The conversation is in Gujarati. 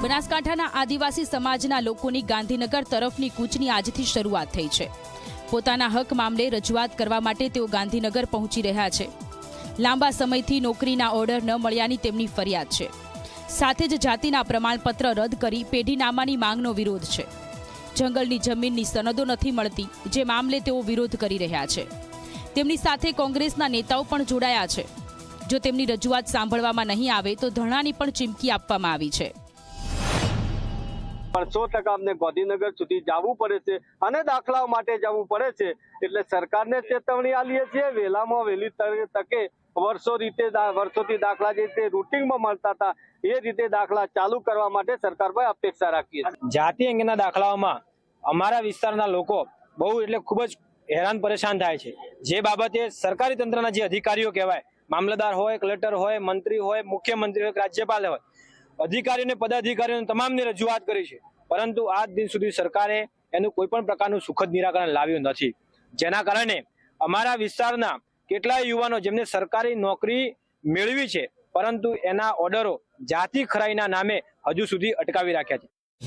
બનાસકાંઠાના આદિવાસી સમાજના લોકોની ગાંધીનગર તરફની કૂચની આજથી શરૂઆત થઈ છે। પોતાના હક મામલે રજૂઆત કરવા માટે તેઓ ગાંધીનગર પહોંચી રહ્યા છે। લાંબા સમયથી નોકરીના ઓર્ડર ન મળ્યાની તેમની ફરિયાદ છે। સાથે જ જાતિના પ્રમાણપત્ર રદ કરી પેઢીનામાની માંગનો વિરોધ છે। જંગલની જમીનની સનદો નથી મળતી, જે મામલે તેઓ વિરોધ કરી રહ્યા છે। તેમની સાથે કોંગ્રેસના નેતાઓ પણ જોડાયા છે। જો તેમની રજૂઆત સાંભળવામાં નહીં આવે તો ધરણાની પણ ચીમકી આપવામાં આવી છે। 100% અમને ગાંધીનગર સુધી જવું પડે છે અને દાખલાઓ માટે જવું પડે છે। એટલે સરકારને ચેતવણી આપીએ છીએ, વહેલામાં વહેલી તકે વર્ષોથી દાખલા જે રીતે રૂટિનમાં મળતા હતા એ રીતે દાખલા ચાલુ કરવા માટે સરકાર પર અપેક્ષા રાખીએ છીએ। જાતિ અંગેના દાખલાઓમાં અમારા વિસ્તારના લોકો બહુ એટલે ખૂબ જ હેરાન પરેશાન થાય છે। જે બાબતે સરકારી તંત્રના જે અધિકારીઓ કહેવાય, મામલતદાર હોય, કલેક્ટર હોય, મંત્રી હોય, મુખ્યમંત્રી હોય, રાજ્યપાલ હોય, અધિકારીઓને પદાધિકારીઓને તમામને રજૂઆત કરી છે, પરંતુ આજ દિન સુધી સરકારે એનું કોઈ પણ પ્રકારનું સુખદ નિરાકરણ લાવ્યું નથી। જેના કારણે અમારા વિસ્તારના કેટલાય યુવાનો જેમને સરકારી નોકરી મેળવી છે, પરંતુ એના ઓર્ડરો જાતિ ખરાઈના નામે હજુ સુધી અટકાવી રાખ્યા છે।